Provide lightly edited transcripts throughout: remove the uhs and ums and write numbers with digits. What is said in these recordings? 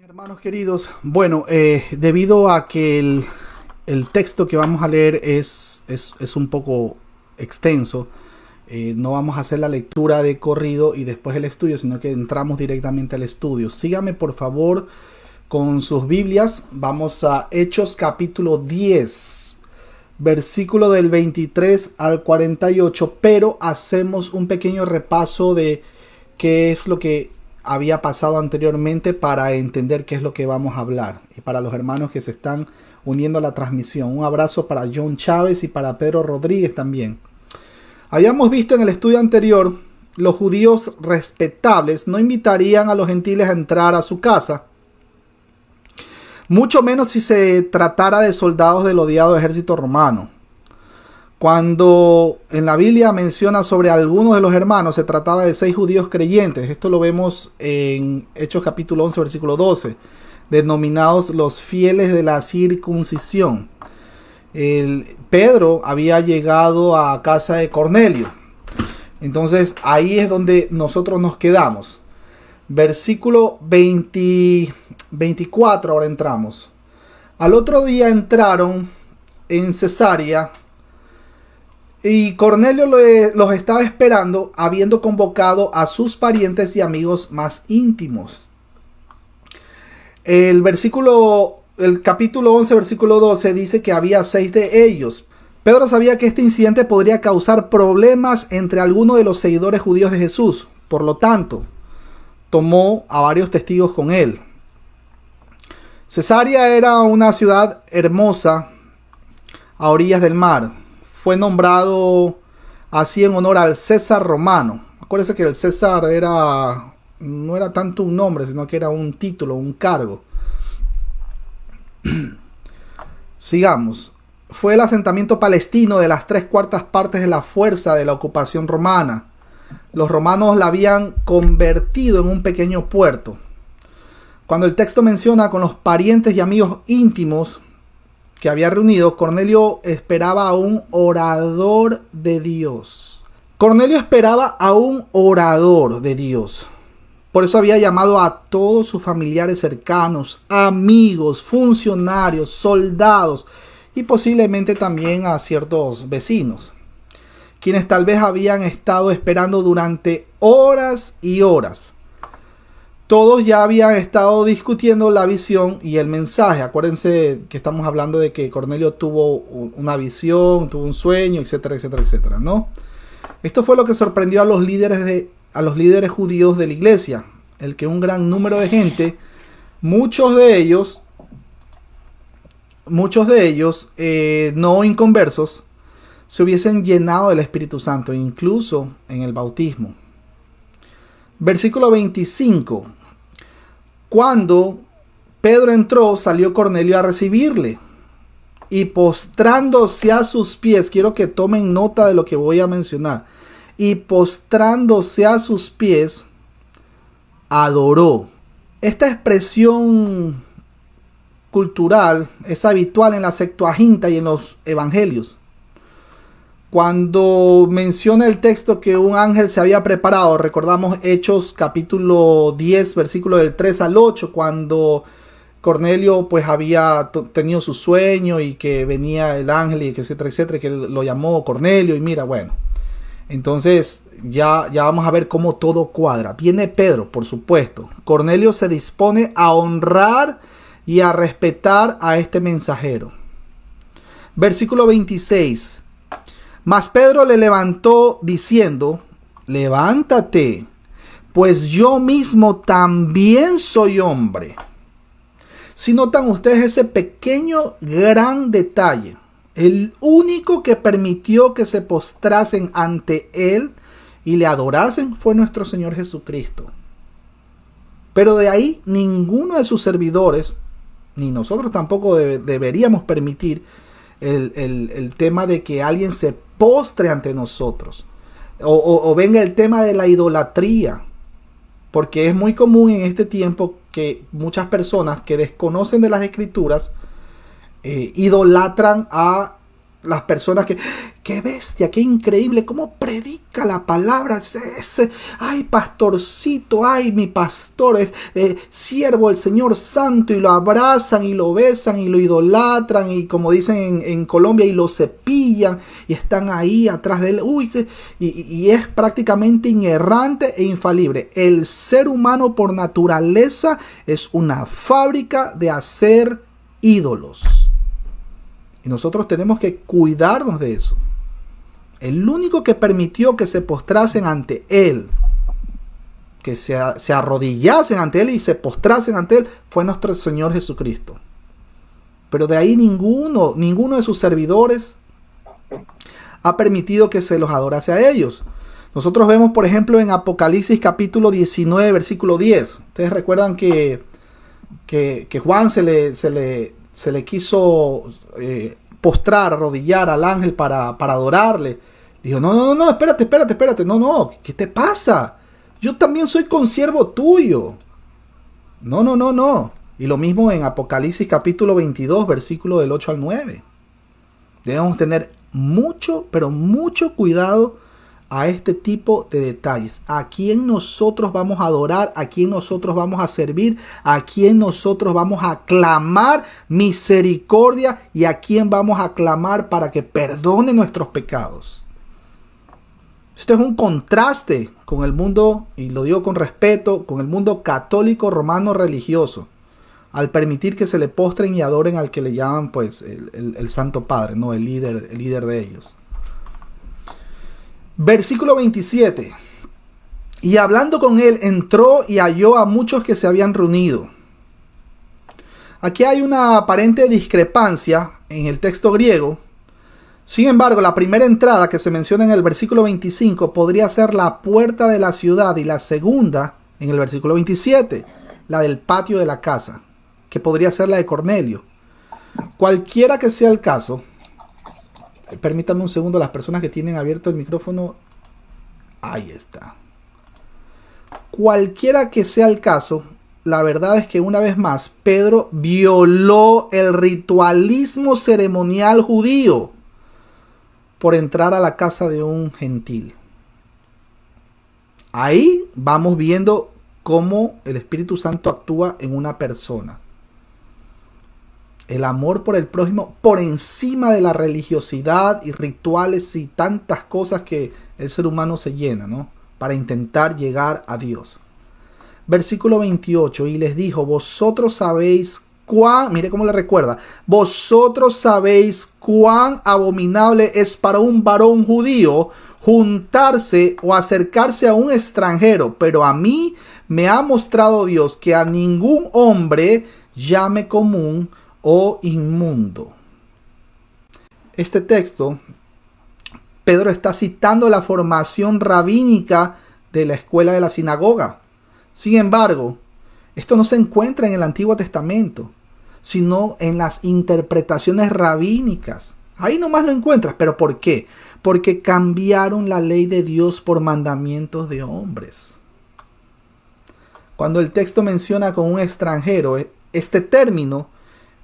Hermanos queridos, bueno, debido a que el texto que vamos a leer es un poco extenso, no vamos a hacer la lectura de corrido y después el estudio, sino que entramos directamente al estudio. Síganme por favor con sus Biblias. Vamos a Hechos capítulo 10, versículo del 23 al 48, pero hacemos un pequeño repaso de qué es lo que había pasado anteriormente para entender qué es lo que vamos a hablar. Y para los hermanos que se están uniendo a la transmisión, un abrazo para John Chávez y para Pedro Rodríguez también. Habíamos visto en el estudio anterior, los judíos respetables no invitarían a los gentiles a entrar a su casa, mucho menos si se tratara de soldados del odiado ejército romano. Cuando en la Biblia menciona sobre algunos de los hermanos, se trataba de 6 judíos creyentes. Esto lo vemos en Hechos capítulo 11, versículo 12, denominados los fieles de la circuncisión. Pedro había llegado a casa de Cornelio. Entonces ahí es donde nosotros nos quedamos. Versículo 24, ahora entramos. Al otro día entraron en Cesarea, y Cornelio los estaba esperando, habiendo convocado a sus parientes y amigos más íntimos. El capítulo 11, versículo 12 dice que había 6 de ellos. Pedro sabía que este incidente podría causar problemas entre algunos de los seguidores judíos de Jesús. Por lo tanto, tomó a varios testigos con él. Cesarea era una ciudad hermosa a orillas del mar. Fue nombrado así en honor al César romano. Acuérdense que el César no era tanto un nombre, sino que era un título, un cargo. Sigamos. Fue el asentamiento palestino de las 3/4 partes de la fuerza de la ocupación romana. Los romanos la habían convertido en un pequeño puerto. Cuando el texto menciona con los parientes y amigos íntimos que había reunido, Cornelio esperaba a un orador de Dios. Cornelio esperaba a un orador de Dios. Por eso había llamado a todos sus familiares cercanos, amigos, funcionarios, soldados y posiblemente también a ciertos vecinos, quienes tal vez habían estado esperando durante horas y horas. Todos ya habían estado discutiendo la visión y el mensaje. Acuérdense que estamos hablando de que Cornelio tuvo una visión, tuvo un sueño, etcétera, etcétera, etcétera, ¿no? Esto fue lo que sorprendió a los líderes judíos de la iglesia, el que un gran número de gente, muchos de ellos no inconversos, se hubiesen llenado del Espíritu Santo, incluso en el bautismo. Versículo 25. Cuando Pedro entró, salió Cornelio a recibirle. Y postrándose a sus pies, quiero que tomen nota de lo que voy a mencionar. Y postrándose a sus pies, adoró. Esta expresión cultural es habitual en la Septuaginta y en los evangelios. Cuando menciona el texto que un ángel se había preparado, recordamos Hechos capítulo 10, versículo del 3 al 8, cuando Cornelio pues había tenido su sueño y que venía el ángel y que etcétera, etcétera, que lo llamó Cornelio y mira, bueno. Entonces ya vamos a ver cómo todo cuadra. Viene Pedro, por supuesto. Cornelio se dispone a honrar y a respetar a este mensajero. Versículo 26. Mas Pedro le levantó diciendo: levántate, pues yo mismo también soy hombre. Si notan ustedes ese pequeño gran detalle, el único que permitió que se postrasen ante él y le adorasen fue nuestro Señor Jesucristo. Pero de ahí ninguno de sus servidores, ni nosotros tampoco deberíamos permitir el tema de que alguien se postre ante nosotros o venga el tema de la idolatría, porque es muy común en este tiempo que muchas personas que desconocen de las escrituras idolatran a las personas que, qué bestia, qué increíble, cómo predica la palabra, ay pastorcito, ay mi pastor, es siervo del Señor Santo, y lo abrazan y lo besan y lo idolatran, y como dicen en Colombia, y lo cepillan y están ahí atrás de él, y es prácticamente inerrante e infalible. El ser humano por naturaleza es una fábrica de hacer ídolos. Y nosotros tenemos que cuidarnos de eso. El único que permitió que se postrasen ante Él, que se arrodillasen ante Él y se postrasen ante Él, fue nuestro Señor Jesucristo. Pero de ahí ninguno de sus servidores ha permitido que se los adorase a ellos. Nosotros vemos, por ejemplo, en Apocalipsis capítulo 19, versículo 10. Ustedes recuerdan que Juan se le quiso postrar, arrodillar al ángel para adorarle. Dijo, no, espérate, no, ¿qué te pasa? Yo también soy consiervo tuyo. No. Y lo mismo en Apocalipsis capítulo 22, versículo del 8 al 9. Debemos tener mucho, pero mucho cuidado a este tipo de detalles. A quién nosotros vamos a adorar, a quién nosotros vamos a servir, a quién nosotros vamos a clamar misericordia y a quién vamos a clamar para que perdone nuestros pecados. Esto es un contraste con el mundo, y lo digo con respeto, con el mundo católico romano religioso, al permitir que se le postren y adoren al que le llaman pues el Santo Padre, ¿no? el líder de ellos. Versículo 27. Y hablando con él, entró y halló a muchos que se habían reunido. Aquí hay una aparente discrepancia en el texto griego. Sin embargo, la primera entrada que se menciona en el versículo 25 podría ser la puerta de la ciudad, y la segunda, en el versículo 27, la del patio de la casa, que podría ser la de Cornelio. Cualquiera que sea el caso, permítanme un segundo, las personas que tienen abierto el micrófono, ahí está. Cualquiera que sea el caso, la verdad es que una vez más Pedro violó el ritualismo ceremonial judío por entrar a la casa de un gentil. Ahí vamos viendo cómo el Espíritu Santo actúa en una persona. El amor por el prójimo por encima de la religiosidad y rituales y tantas cosas que el ser humano se llena, ¿no? Para intentar llegar a Dios. Versículo 28. Y les dijo, vosotros sabéis mire cómo le recuerda, vosotros sabéis cuán abominable es para un varón judío juntarse o acercarse a un extranjero, pero a mí me ha mostrado Dios que a ningún hombre llame común o inmundo. Este texto, Pedro está citando la formación rabínica de la escuela de la sinagoga. Sin embargo, esto no se encuentra en el Antiguo Testamento, sino en las interpretaciones rabínicas. Ahí nomás lo encuentras. ¿Pero por qué? Porque cambiaron la ley de Dios por mandamientos de hombres. Cuando el texto menciona con un extranjero, este término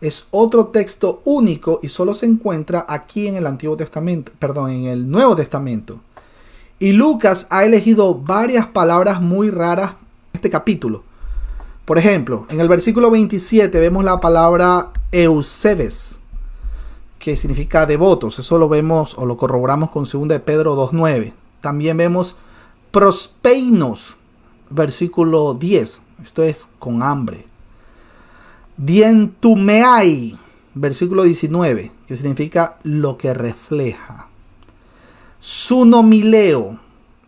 es otro texto único y solo se encuentra aquí en el Antiguo Testamento, en el Nuevo Testamento. Y Lucas ha elegido varias palabras muy raras en este capítulo. Por ejemplo, en el versículo 27 vemos la palabra eusebes, que significa devotos. Eso lo vemos o lo corroboramos con 2 de Pedro 2:9. También vemos prospeinos, versículo 10. Esto es con hambre. Dientumeai, versículo 19, que significa lo que refleja. Sunomileo,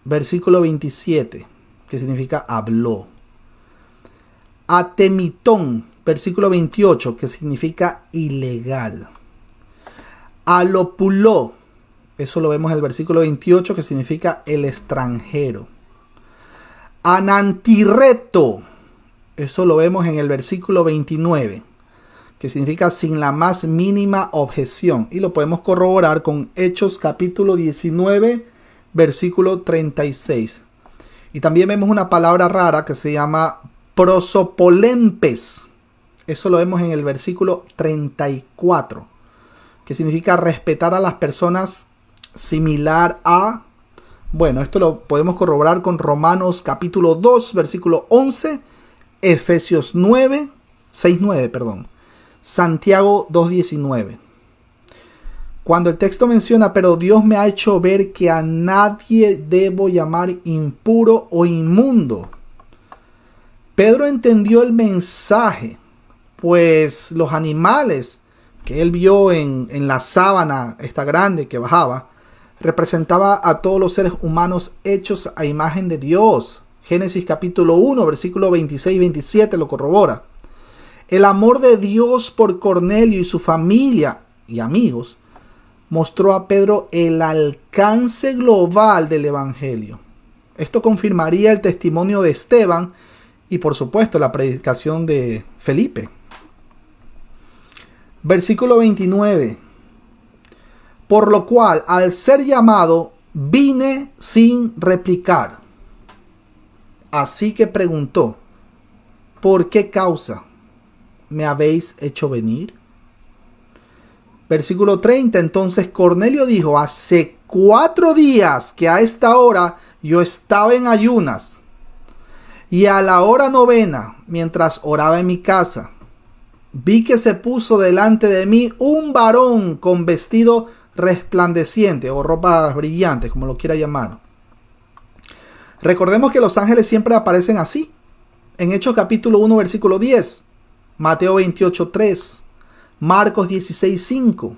versículo 27, que significa habló. Atemitón, versículo 28, que significa ilegal. Alopuló, eso lo vemos en el versículo 28, que significa el extranjero. Anantireto, eso lo vemos en el versículo 29, que significa sin la más mínima objeción. Y lo podemos corroborar con Hechos capítulo 19, versículo 36. Y también vemos una palabra rara que se llama prosopolempes. Eso lo vemos en el versículo 34. que significa respetar a las personas, similar a... Bueno, esto lo podemos corroborar con Romanos capítulo 2, versículo 11, Efesios 6:9, perdón, Santiago 2:19. Cuando el texto menciona, pero Dios me ha hecho ver que a nadie debo llamar impuro o inmundo. Pedro entendió el mensaje, pues los animales que él vio en la sábana, esta grande que bajaba, representaba a todos los seres humanos hechos a imagen de Dios. Génesis capítulo 1, versículo 26 y 27 lo corrobora. El amor de Dios por Cornelio y su familia y amigos mostró a Pedro el alcance global del evangelio. Esto confirmaría el testimonio de Esteban y, por supuesto, la predicación de Felipe. Versículo 29. Por lo cual, al ser llamado, vine sin replicar. Así que preguntó, ¿por qué causa me habéis hecho venir? Versículo 30. Entonces Cornelio dijo, hace 4 días que a esta hora yo estaba en ayunas, y a la hora 9, mientras oraba en mi casa, vi que se puso delante de mí un varón con vestido resplandeciente o ropas brillantes, como lo quiera llamar. Recordemos que los ángeles siempre aparecen así. En Hechos capítulo 1, versículo 10, Mateo 28:3, Marcos 16:5.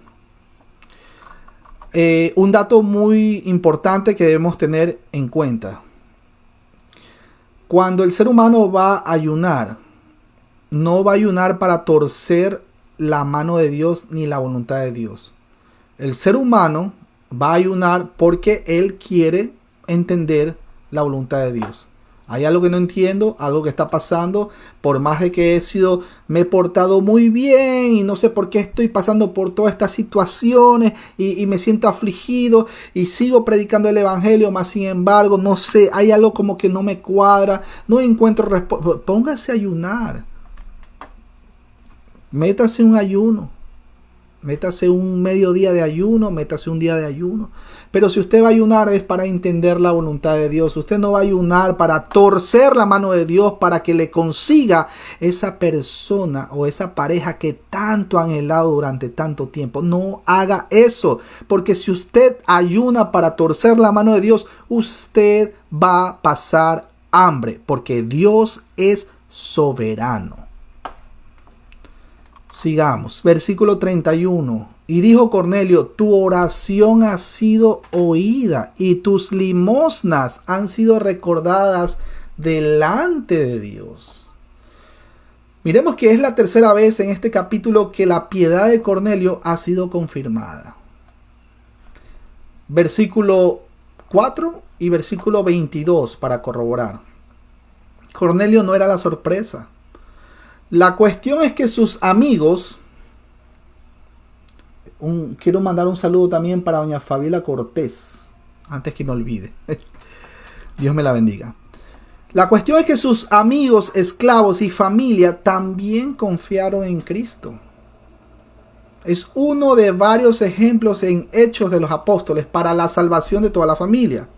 Un dato muy importante que debemos tener en cuenta. Cuando el ser humano va a ayunar, no va a ayunar para torcer la mano de Dios ni la voluntad de Dios. El ser humano va a ayunar porque él quiere entender la voluntad de Dios. Hay algo que no entiendo, algo que está pasando, por más de que me he portado muy bien y no sé por qué estoy pasando por todas estas situaciones y me siento afligido y sigo predicando el evangelio, más sin embargo, no sé, hay algo como que no me cuadra, no encuentro respuesta. Póngase a ayunar. Métase un ayuno. Métase un mediodía de ayuno, métase un día de ayuno. Pero si usted va a ayunar es para entender la voluntad de Dios. Usted no va a ayunar para torcer la mano de Dios para que le consiga esa persona o esa pareja que tanto ha anhelado durante tanto tiempo. No haga eso, porque si usted ayuna para torcer la mano de Dios, usted va a pasar hambre, porque Dios es soberano. Sigamos, versículo 31. Y dijo Cornelio, tu oración ha sido oída y tus limosnas han sido recordadas delante de Dios. Miremos que es la tercera vez en este capítulo que la piedad de Cornelio ha sido confirmada. Versículo 4 y versículo 22 para corroborar. Cornelio no era la sorpresa. La cuestión es que sus amigos, quiero mandar un saludo también para doña Fabiola Cortés, antes que me olvide. Dios me la bendiga. La cuestión es que sus amigos, esclavos y familia también confiaron en Cristo. Es uno de varios ejemplos en Hechos de los Apóstoles para la salvación de toda la familia.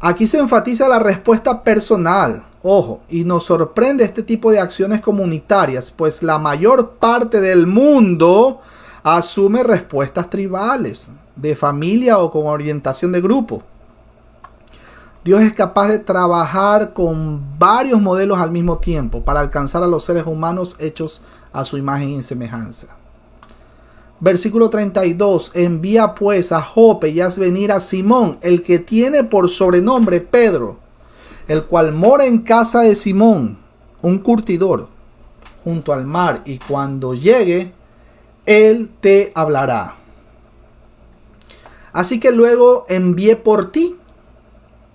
Aquí se enfatiza la respuesta personal. Ojo, y nos sorprende este tipo de acciones comunitarias, pues la mayor parte del mundo asume respuestas tribales, de familia o con orientación de grupo. Dios es capaz de trabajar con varios modelos al mismo tiempo para alcanzar a los seres humanos hechos a su imagen y semejanza. Versículo 32. Envía pues a Jope y haz venir a Simón, el que tiene por sobrenombre Pedro, el cual mora en casa de Simón, un curtidor, junto al mar, y cuando llegue, él te hablará. Así que luego envié por ti,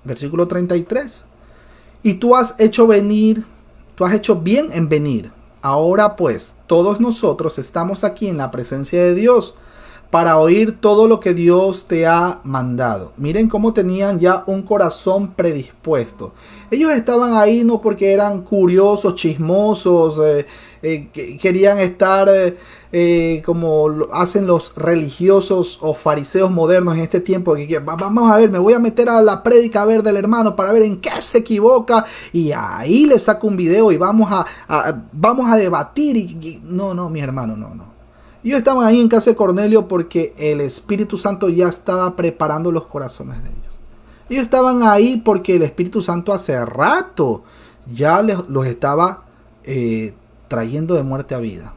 versículo 33, y tú has hecho bien en venir. Ahora pues, todos nosotros estamos aquí en la presencia de Dios para oír todo lo que Dios te ha mandado. Miren cómo tenían ya un corazón predispuesto. Ellos estaban ahí no porque eran curiosos, chismosos, querían estar como hacen los religiosos o fariseos modernos en este tiempo. Vamos a ver, me voy a meter a la prédica a ver del hermano para ver en qué se equivoca y ahí le saco un video y vamos a debatir. No, mi hermano, no. Ellos estaban ahí en casa de Cornelio porque el Espíritu Santo ya estaba preparando los corazones de ellos. Ellos estaban ahí porque el Espíritu Santo hace rato ya los estaba trayendo de muerte a vida.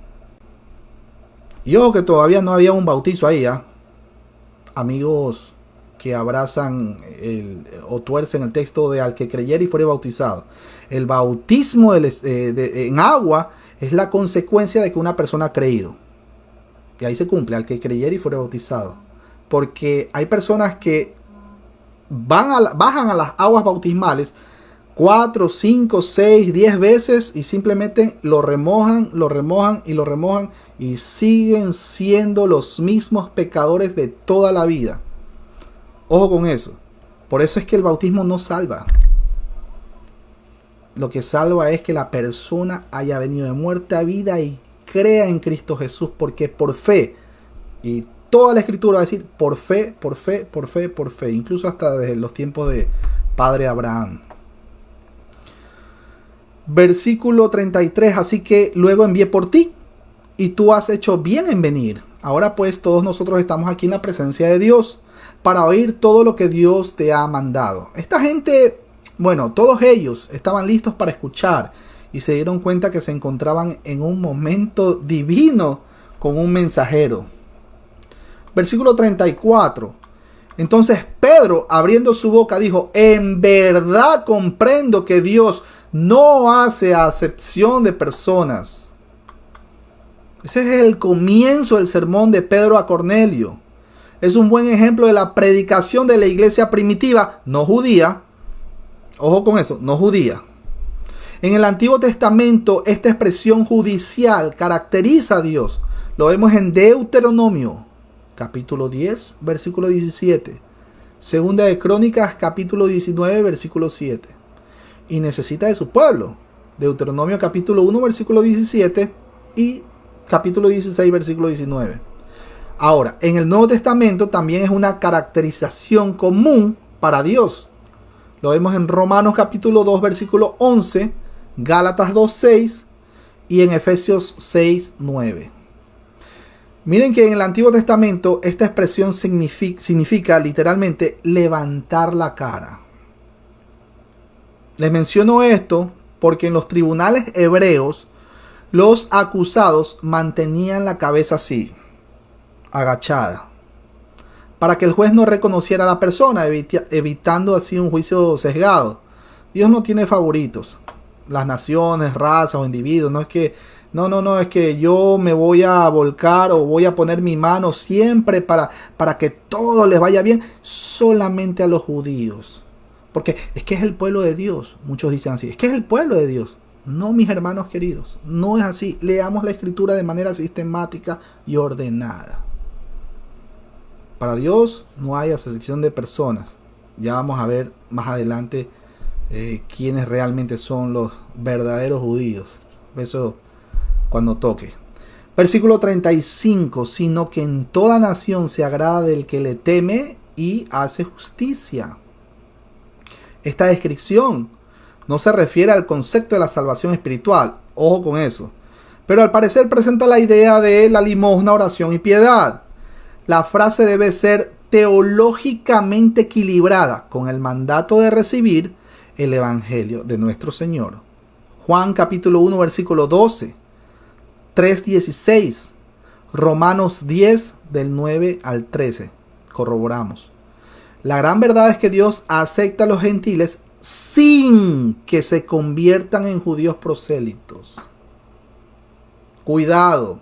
Y ojo que todavía no había un bautizo ahí, ¿eh? Amigos que abrazan o tuercen el texto de al que creyere y fuere bautizado. El bautismo en agua es la consecuencia de que una persona ha creído. Y ahí se cumple, al que creyere y fuere bautizado. Porque hay personas que bajan a las aguas bautismales 4, 5, 6, 10 veces y simplemente lo remojan y siguen siendo los mismos pecadores de toda la vida. Ojo con eso. Por eso es que el bautismo no salva. Lo que salva es que la persona haya venido de muerte a vida y crea en Cristo Jesús, porque por fe, y toda la escritura va a decir por fe, incluso hasta desde los tiempos de Padre Abraham. Versículo 33, así que luego envié por ti, y tú has hecho bien en venir. Ahora pues todos nosotros estamos aquí en la presencia de Dios, para oír todo lo que Dios te ha mandado. Esta gente, bueno, todos ellos estaban listos para escuchar, y se dieron cuenta que se encontraban en un momento divino con un mensajero. Versículo 34. Entonces Pedro, abriendo su boca, dijo: en verdad comprendo que Dios no hace acepción de personas. Ese es el comienzo del sermón de Pedro a Cornelio. Es un buen ejemplo de la predicación de la iglesia primitiva, no judía. Ojo con eso, no judía. En el Antiguo Testamento, esta expresión judicial caracteriza a Dios. Lo vemos en Deuteronomio, capítulo 10, versículo 17. Segunda de Crónicas, capítulo 19, versículo 7. Y necesita de su pueblo. Deuteronomio, capítulo 1, versículo 17 y capítulo 16, versículo 19. Ahora, en el Nuevo Testamento también es una caracterización común para Dios. Lo vemos en Romanos, capítulo 2, versículo 11. Gálatas 2:6 y en Efesios 6:9. Miren que en el Antiguo Testamento esta expresión significa literalmente levantar la cara. Les menciono esto porque en los tribunales hebreos los acusados mantenían la cabeza así, agachada, para que el juez no reconociera a la persona, evitando así un juicio sesgado. Dios no tiene favoritos. Las naciones, razas o individuos. No es que es que yo me voy a volcar o voy a poner mi mano siempre para que todo les vaya bien solamente a los judíos. Porque es que es el pueblo de Dios. Muchos dicen así. Es que es el pueblo de Dios. No, mis hermanos queridos. No es así. Leamos la escritura de manera sistemática y ordenada. Para Dios no hay acepción de personas. Ya vamos a ver más adelante quiénes realmente son los verdaderos judíos. Eso cuando toque. Versículo 35. Sino que en toda nación se agrada del que le teme y hace justicia. Esta descripción no se refiere al concepto de la salvación espiritual. Ojo con eso. Pero al parecer presenta la idea de la limosna, oración y piedad. La frase debe ser teológicamente equilibrada con el mandato de recibir el Evangelio de nuestro Señor. Juan capítulo 1 versículo 12, 3:16, Romanos 10 del 9 al 13. Corroboramos. La gran verdad es que Dios acepta a los gentiles sin que se conviertan en judíos prosélitos. Cuidado.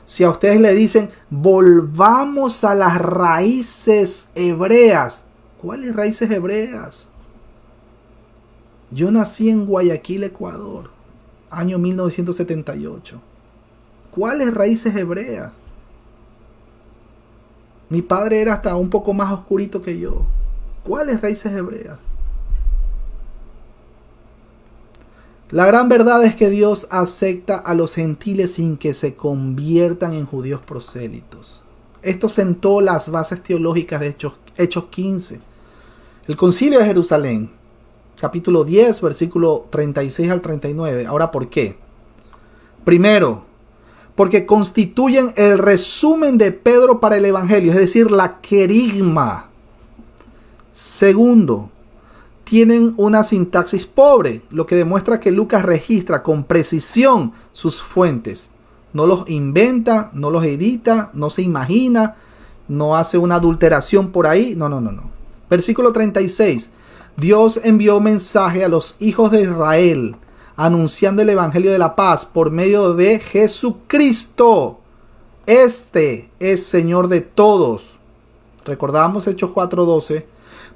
Si a ustedes le dicen, volvamos a las raíces hebreas. ¿Cuáles raíces hebreas? Yo nací en Guayaquil, Ecuador, año 1978. ¿Cuáles raíces hebreas? Mi padre era hasta un poco más oscurito que yo. ¿Cuáles raíces hebreas? La gran verdad es que Dios acepta a los gentiles sin que se conviertan en judíos prosélitos. Esto sentó las bases teológicas de Hechos 15. El Concilio de Jerusalén, capítulo 10, versículo 36 al 39. Ahora, ¿por qué? Primero, porque constituyen el resumen de Pedro para el Evangelio, es decir, la querigma. Segundo, tienen una sintaxis pobre, lo que demuestra que Lucas registra con precisión sus fuentes. No los inventa, no los edita, no se imagina, no hace una adulteración por ahí. No. Versículo 36. Dios envió mensaje a los hijos de Israel, anunciando el evangelio de la paz por medio de Jesucristo. Este es Señor de todos. Recordamos Hechos 4:12.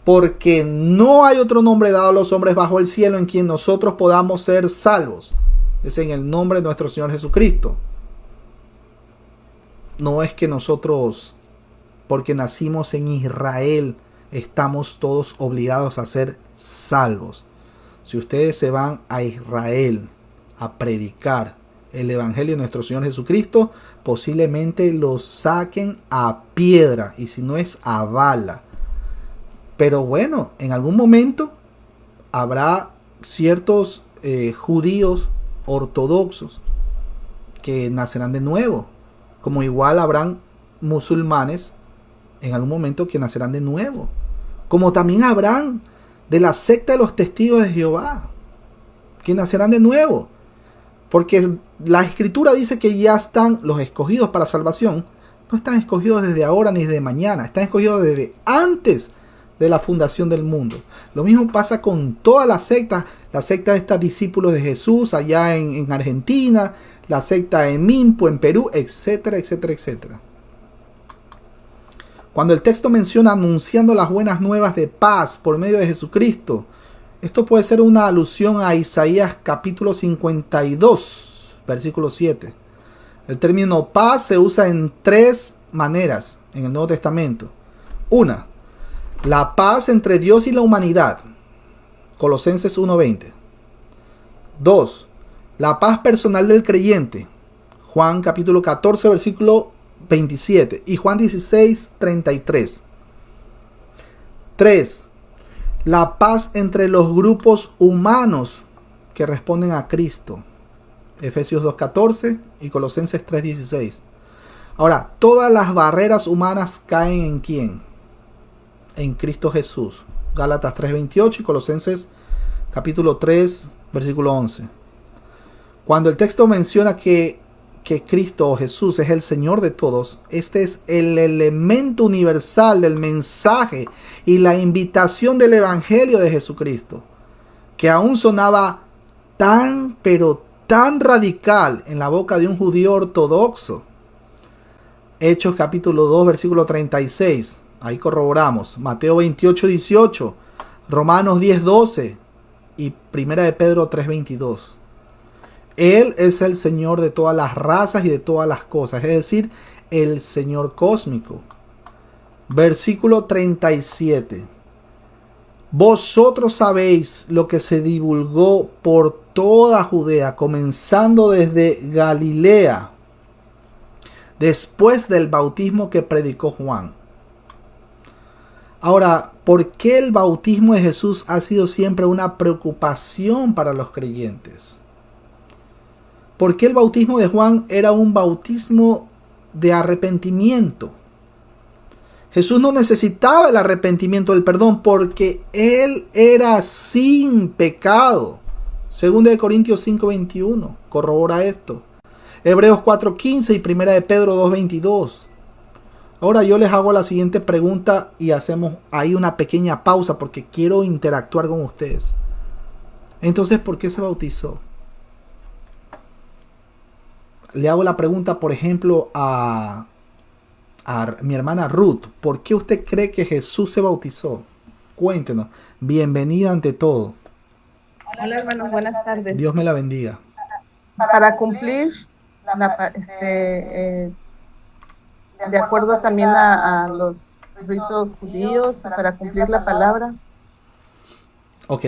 Porque no hay otro nombre dado a los hombres bajo el cielo en quien nosotros podamos ser salvos. Es en el nombre de nuestro Señor Jesucristo. No es que nosotros, porque nacimos en Israel, estamos todos obligados a ser salvos. Si ustedes se van a Israel a predicar el evangelio de nuestro Señor Jesucristo, posiblemente los saquen a piedra, y si no es a bala. Pero bueno, en algún momento habrá ciertos judíos ortodoxos que nacerán de nuevo. Como igual habrán musulmanes en algún momento que nacerán de nuevo. Como también habrán de la secta de los testigos de Jehová que nacerán de nuevo. Porque la escritura dice que ya están los escogidos para salvación. No están escogidos desde ahora ni desde mañana. Están escogidos desde antes de la fundación del mundo. Lo mismo pasa con todas las sectas. La secta de estos discípulos de Jesús allá en Argentina, la secta de Mimpo en Perú, etcétera, etcétera, etcétera. Cuando el texto menciona anunciando las buenas nuevas de paz por medio de Jesucristo, esto puede ser una alusión a Isaías capítulo 52, versículo 7. El término paz se usa en tres maneras en el Nuevo Testamento. Una, la paz entre Dios y la humanidad. Colosenses 1:20. 2. La paz personal del creyente. Juan capítulo 14, versículo 27. Y Juan 16:33. 3. La paz entre los grupos humanos que responden a Cristo. Efesios 2:14 y Colosenses 3:16. Ahora, todas las barreras humanas caen ¿en quién? En Cristo Jesús. Gálatas 3:28 y Colosenses capítulo 3, versículo 11. Cuando el texto menciona que Cristo o Jesús es el Señor de todos, este es el elemento universal del mensaje y la invitación del Evangelio de Jesucristo, que aún sonaba tan, pero tan radical en la boca de un judío ortodoxo. Hechos capítulo 2, versículo 36. Ahí corroboramos. Mateo 28:18. Romanos 10:12. Y Primera de Pedro 3:22. Él es el Señor de todas las razas y de todas las cosas. Es decir, el Señor cósmico. Versículo 37. Vosotros sabéis lo que se divulgó por toda Judea, comenzando desde Galilea, después del bautismo que predicó Juan. Ahora, ¿por qué el bautismo de Jesús ha sido siempre una preocupación para los creyentes? ¿Por qué el bautismo de Juan era un bautismo de arrepentimiento? Jesús no necesitaba el arrepentimiento del perdón porque Él era sin pecado. 2 Corintios 5:21 corrobora esto. Hebreos 4:15 y 1 de Pedro 2:22. Ahora yo les hago la siguiente pregunta y hacemos ahí una pequeña pausa porque quiero interactuar con ustedes. Entonces, ¿por qué se bautizó? Le hago la pregunta, por ejemplo, a mi hermana Ruth. ¿Por qué usted cree que Jesús se bautizó? Cuéntenos. Bienvenida ante todo. Hola hermanos, buenas tardes. Dios me la bendiga. Para cumplir de acuerdo también a los ritos judíos para cumplir la palabra. Ok,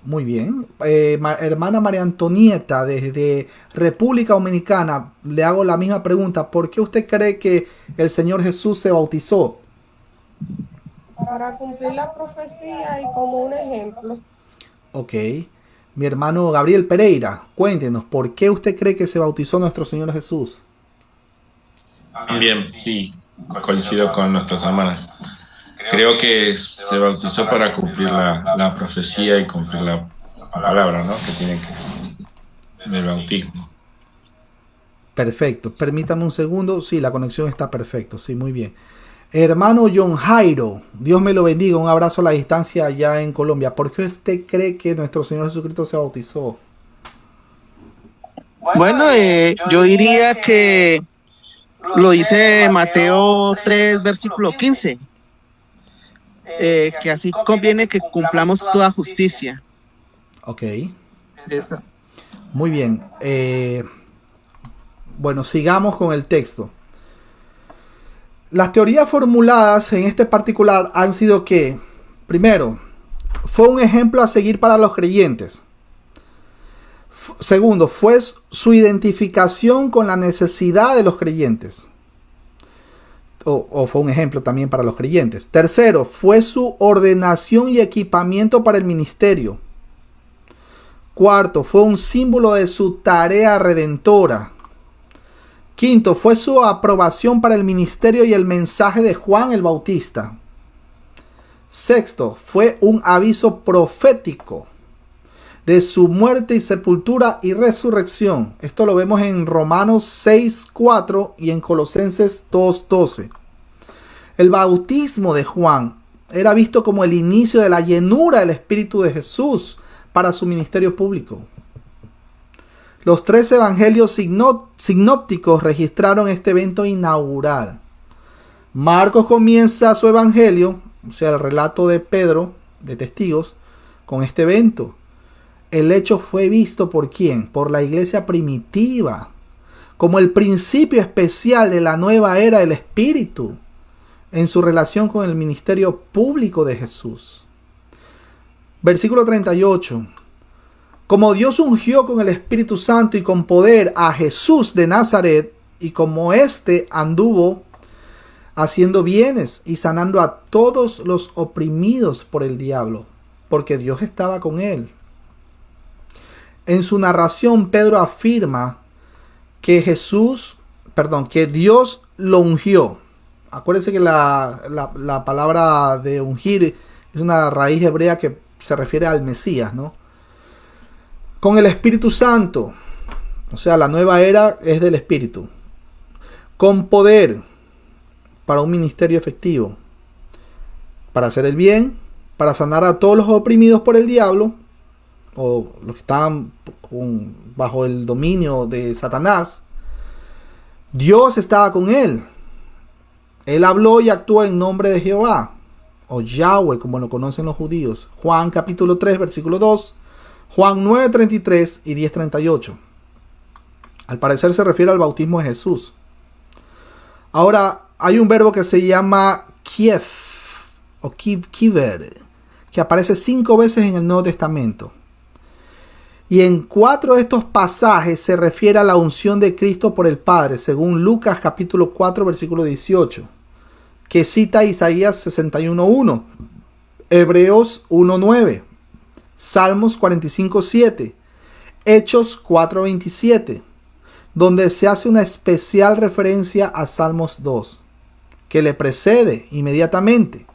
muy bien. Hermana María Antonieta, desde República Dominicana, le hago la misma pregunta. ¿Por qué usted cree que el Señor Jesús se bautizó? Para cumplir la profecía y como un ejemplo. Ok. Mi hermano Gabriel Pereira, cuéntenos, ¿por qué usted cree que se bautizó nuestro Señor Jesús? Bien, sí, coincido con nuestras hermanas. Creo que se bautizó para cumplir la profecía y cumplir la palabra, ¿no? Que tiene que del bautismo. Perfecto, permítame un segundo. Sí, la conexión está perfecto, sí, muy bien. Hermano John Jairo, Dios me lo bendiga, un abrazo a la distancia allá en Colombia. ¿Por qué usted cree que nuestro Señor Jesucristo se bautizó? Bueno, yo diría que lo dice Mateo 3, versículo 15, que así conviene que cumplamos toda justicia. Ok. Esa. Muy bien. Bueno, sigamos con el texto. Las teorías formuladas en este particular han sido que, primero, fue un ejemplo a seguir para los creyentes. Segundo, fue su identificación con la necesidad de los creyentes. O fue un ejemplo también para los creyentes. Tercero, fue su ordenación y equipamiento para el ministerio. Cuarto, fue un símbolo de su tarea redentora. Quinto, fue su aprobación para el ministerio y el mensaje de Juan el Bautista. Sexto, fue un aviso profético de su muerte y sepultura y resurrección. Esto lo vemos en Romanos 6:4 y en Colosenses 2:12. El bautismo de Juan era visto como el inicio de la llenura del Espíritu de Jesús para su ministerio público. Los 3 evangelios sinópticos registraron este evento inaugural. Marcos comienza su evangelio, o sea, el relato de Pedro, de testigos, con este evento. El hecho fue visto ¿por quién? Por la iglesia primitiva, como el principio especial de la nueva era del Espíritu en su relación con el ministerio público de Jesús. Versículo 38. Como Dios ungió con el Espíritu Santo y con poder a Jesús de Nazaret, y como éste anduvo haciendo bienes y sanando a todos los oprimidos por el diablo, porque Dios estaba con él. En su narración, Pedro afirma que que Dios lo ungió. Acuérdense que la palabra de ungir es una raíz hebrea que se refiere al Mesías, ¿no? Con el Espíritu Santo, o sea, la nueva era es del Espíritu. Con poder para un ministerio efectivo, para hacer el bien, para sanar a todos los oprimidos por el diablo, o los que estaban bajo el dominio de Satanás. Dios estaba con él. Él habló y actuó en nombre de Jehová, o Yahweh, como lo conocen los judíos. Juan capítulo 3, versículo 2. Juan 9:33 y 10:38. Al parecer se refiere al bautismo de Jesús. Ahora, hay un verbo que se llama kiev, o kiver, que aparece 5 veces en el Nuevo Testamento. Y en 4 de estos pasajes se refiere a la unción de Cristo por el Padre, según Lucas capítulo 4, versículo 18, que cita Isaías 61:1, Hebreos 1:9, Salmos 45:7, Hechos 4:27, donde se hace una especial referencia a Salmos 2, que le precede inmediatamente,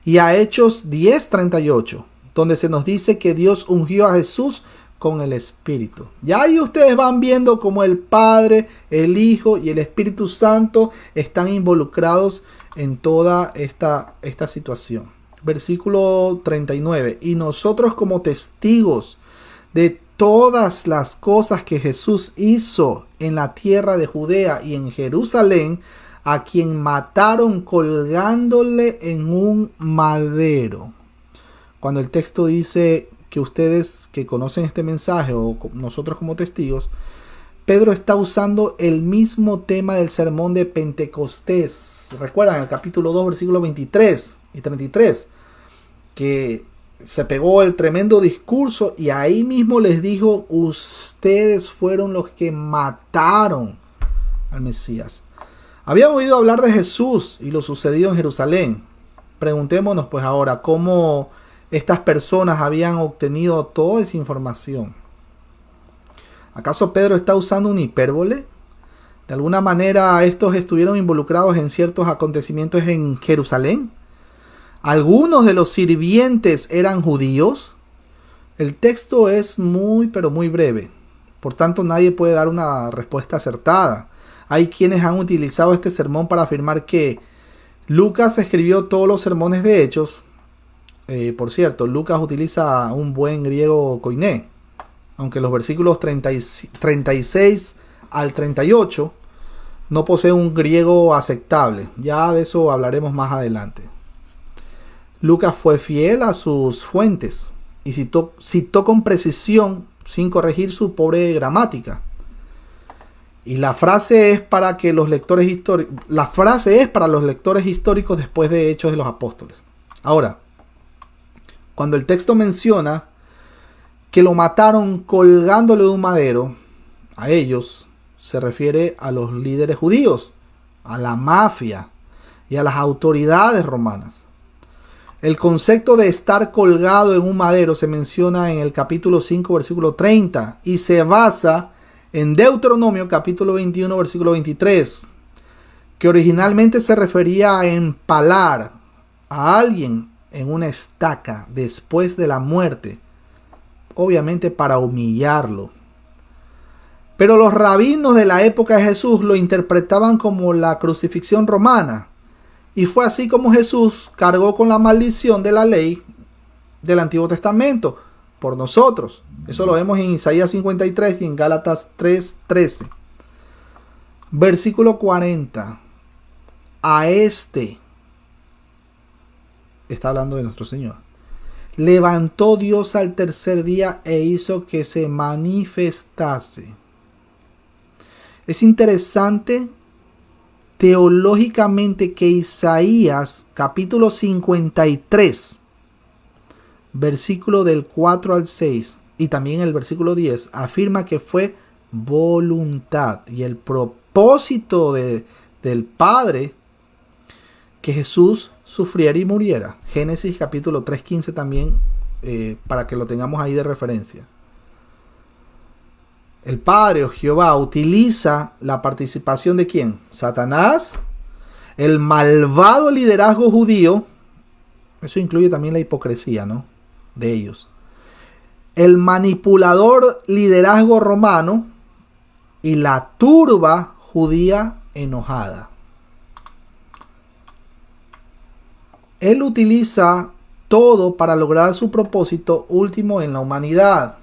y a Hechos 10:38, donde se nos dice que Dios ungió a Jesús con el Espíritu. Ya ahí ustedes van viendo cómo el Padre, el Hijo y el Espíritu Santo están involucrados en toda esta situación. Versículo 39. Y nosotros como testigos de todas las cosas que Jesús hizo en la tierra de Judea y en Jerusalén, a quien mataron colgándole en un madero. Cuando el texto dice que ustedes que conocen este mensaje, o nosotros como testigos, Pedro está usando el mismo tema del sermón de Pentecostés. Recuerdan el capítulo 2, versículos 23 y 33, que se pegó el tremendo discurso y ahí mismo les dijo: ustedes fueron los que mataron al Mesías. Habían oído hablar de Jesús y lo sucedido en Jerusalén. Preguntémonos pues ahora cómo estas personas habían obtenido toda esa información. ¿Acaso Pedro está usando una hipérbole? ¿De alguna manera estos estuvieron involucrados en ciertos acontecimientos en Jerusalén? ¿Algunos de los sirvientes eran judíos? El texto es muy pero muy breve. Por tanto, nadie puede dar una respuesta acertada. Hay quienes han utilizado este sermón para afirmar que Lucas escribió todos los sermones de Hechos. Por cierto, Lucas utiliza un buen griego koiné, aunque los versículos 36 al 38 no poseen un griego aceptable. Ya de eso hablaremos más adelante. Lucas fue fiel a sus fuentes y citó con precisión sin corregir su pobre gramática. Y la frase es para los lectores históricos después de Hechos de los Apóstoles. Ahora, cuando el texto menciona que lo mataron colgándole de un madero, a ellos se refiere a los líderes judíos, a la mafia y a las autoridades romanas. El concepto de estar colgado en un madero se menciona en el capítulo 5, versículo 30 y se basa en Deuteronomio capítulo 21, versículo 23, que originalmente se refería a empalar a alguien en una estaca después de la muerte, obviamente para humillarlo. Pero los rabinos de la época de Jesús lo interpretaban como la crucifixión romana, y fue así como Jesús cargó con la maldición de la ley del Antiguo Testamento por nosotros. Eso lo vemos en Isaías 53 y en Gálatas 3:13. Versículo 40. A este, está hablando de nuestro Señor, levantó Dios al tercer día e hizo que se manifestase. Es interesante teológicamente que Isaías capítulo 53, versículo del 4 al 6 y también el versículo 10 afirma que fue voluntad y el propósito del Padre que Jesús sufriera y muriera. Génesis capítulo 3:15 también, para que lo tengamos ahí de referencia. El Padre o Jehová utiliza la participación de ¿quién? Satanás, el malvado liderazgo judío. Eso incluye también la hipocresía, ¿no?, de ellos. El manipulador liderazgo romano y la turba judía enojada. Él utiliza todo para lograr su propósito último en la humanidad,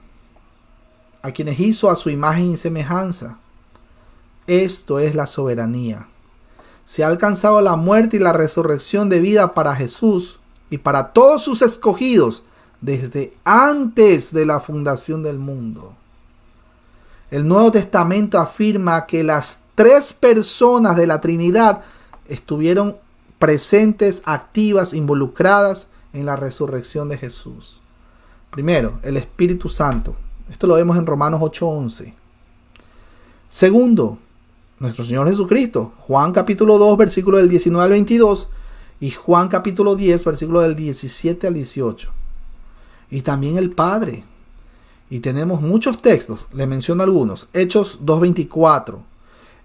a quienes hizo a su imagen y semejanza. Esto es la soberanía. Se ha alcanzado la muerte y la resurrección de vida para Jesús y para todos sus escogidos desde antes de la fundación del mundo. El Nuevo Testamento afirma que las tres personas de la Trinidad estuvieron presentes, activas, involucradas en la resurrección de Jesús. Primero, el Espíritu Santo. Esto lo vemos en Romanos 8:11. Segundo, nuestro Señor Jesucristo. Juan capítulo 2, versículo del 19 al 22. Y Juan capítulo 10, versículo del 17 al 18. Y también el Padre. Y tenemos muchos textos. Les menciono algunos. Hechos 2:24.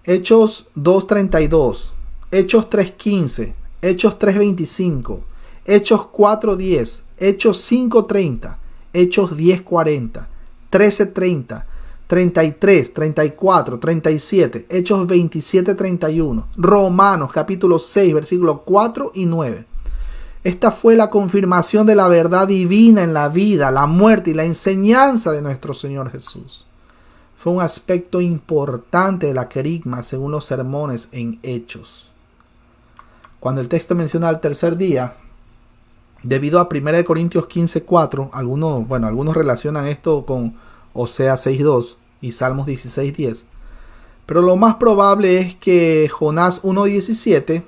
Hechos 2:32. Hechos 3:15. Hechos 3:25. Hechos 4:10. Hechos 5:30. Hechos 10:40. 13:30, 33, 34, 37, Hechos 27, 31, Romanos capítulo 6, versículos 4 y 9. Esta fue la confirmación de la verdad divina en la vida, la muerte y la enseñanza de nuestro Señor Jesús. Fue un aspecto importante de la querigma según los sermones en Hechos. Cuando el texto menciona el tercer día, debido a 1 Corintios 15:4, algunos relacionan esto con Oseas 6:2 y Salmos 16:10. Pero lo más probable es que Jonás 1.17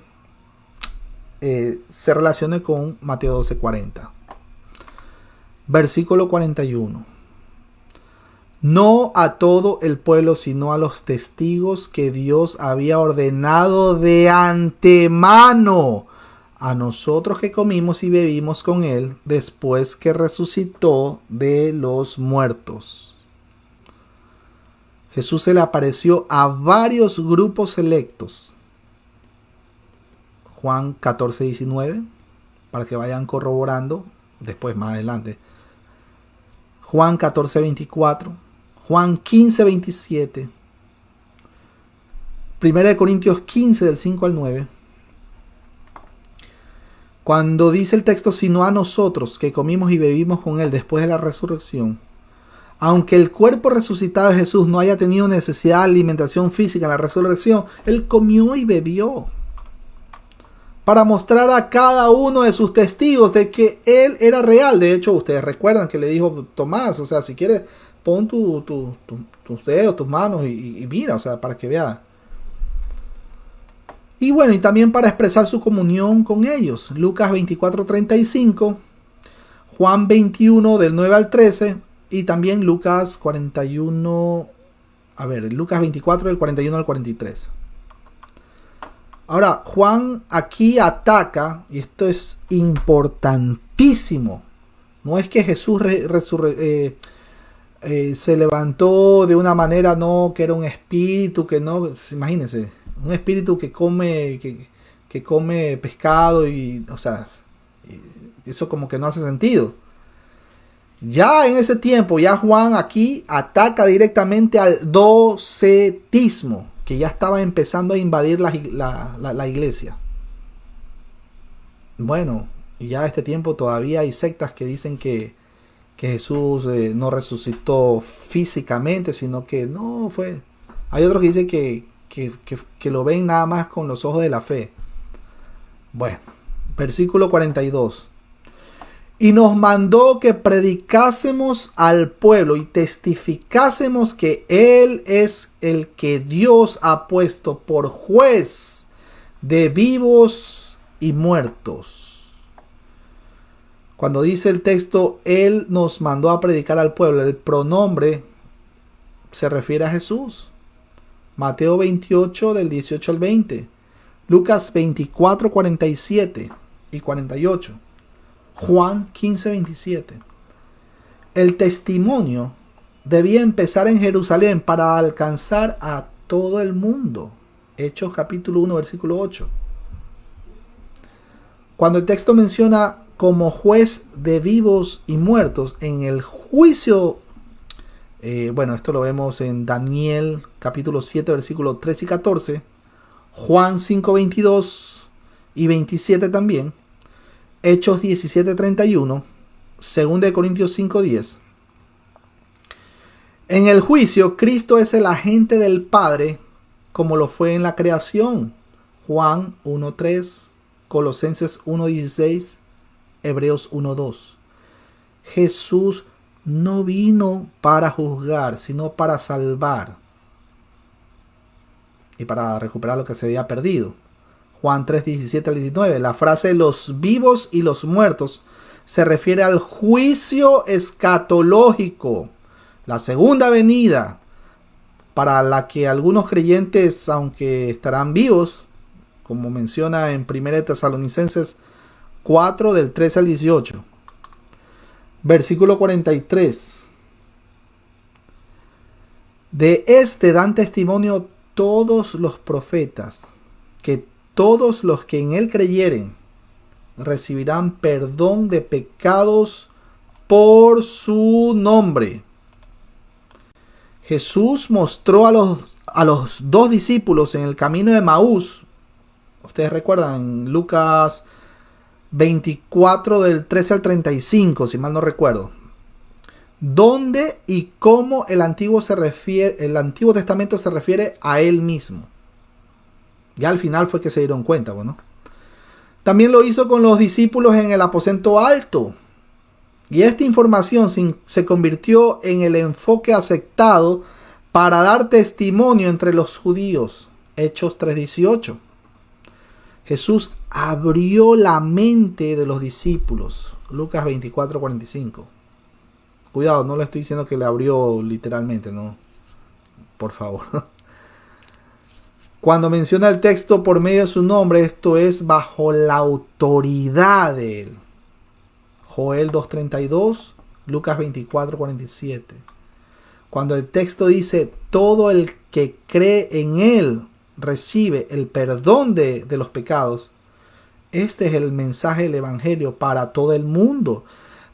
se relacione con Mateo 12.40. Versículo 41. No a todo el pueblo, sino a los testigos que Dios había ordenado de antemano, a nosotros que comimos y bebimos con él después que resucitó de los muertos. Jesús se le apareció a varios grupos selectos. Juan 14:19, para que vayan corroborando después más adelante. Juan 14:24, Juan 15:27, 1 Corintios 15 del 5 al 9. Cuando dice el texto, sino a nosotros que comimos y bebimos con él después de la resurrección, aunque el cuerpo resucitado de Jesús no haya tenido necesidad de alimentación física en la resurrección, él comió y bebió para mostrar a cada uno de sus testigos de que él era real. De hecho, ustedes recuerdan que le dijo Tomás, o sea, si quieres, pon tus dedos, tus manos y mira, o sea, para que vea. Y bueno, y también para expresar su comunión con ellos. Lucas 24:35, Juan 21 del 9 al 13 y también Lucas 41, Lucas 24 del 41 al 43. Ahora, Juan aquí ataca, y esto es importantísimo. No es que Jesús se levantó de una manera, no, que era un espíritu, que no, imagínense, un espíritu que come pescado y, o sea, eso como que no hace sentido. Ya en ese tiempo, ya Juan aquí ataca directamente al docetismo, que ya estaba empezando a invadir la iglesia. Bueno, ya a este tiempo todavía hay sectas que dicen que Jesús no resucitó físicamente, sino que no fue. Hay otros que dicen que lo ven nada más con los ojos de la fe. Bueno, versículo 42. Y nos mandó que predicásemos al pueblo y testificásemos que Él es el que Dios ha puesto por juez de vivos y muertos. Cuando dice el texto, Él nos mandó a predicar al pueblo, el pronombre se refiere a Jesús. Mateo 28 del 18 al 20. Lucas 24, 47 y 48. Juan 15:27. El testimonio debía empezar en Jerusalén para alcanzar a todo el mundo. Hechos capítulo 1 versículo 8. Cuando el texto menciona como juez de vivos y muertos en el juicio, esto lo vemos en Daniel capítulo 7 versículos 3 y 14, Juan 5:22 y 27 también, Hechos 17:31, 2 Corintios 5:10. En el juicio, Cristo es el agente del Padre, como lo fue en la creación. Juan 1:3, Colosenses 1:16, Hebreos 1:2. Jesús no vino para juzgar, sino para salvar y para recuperar lo que se había perdido. Juan 3:17 al 19. La frase los vivos y los muertos se refiere al juicio escatológico, la segunda venida, para la que algunos creyentes, aunque estarán vivos, como menciona en 1 Tesalonicenses 4 del 13 al 18. Versículo 43. De este dan testimonio todos los profetas, que todos los que en él creyeren recibirán perdón de pecados por su nombre. Jesús mostró a los dos discípulos en el camino de Maús. Ustedes recuerdan, Lucas 24 del 13 al 35, si mal no recuerdo, dónde y cómo el Antiguo Testamento se refiere a él mismo. Ya al final fue que se dieron cuenta, bueno. También lo hizo con los discípulos en el aposento alto. Y esta información se convirtió en el enfoque aceptado para dar testimonio entre los judíos. Hechos 3:18. Jesús abrió la mente de los discípulos. Lucas 24:45. Cuidado, no le estoy diciendo que le abrió literalmente, no. Por favor. Cuando menciona el texto por medio de su nombre, esto es bajo la autoridad de él. Joel 2:32, Lucas 24:47. Cuando el texto dice, todo el que cree en él recibe el perdón de los pecados. Este es el mensaje del evangelio para todo el mundo,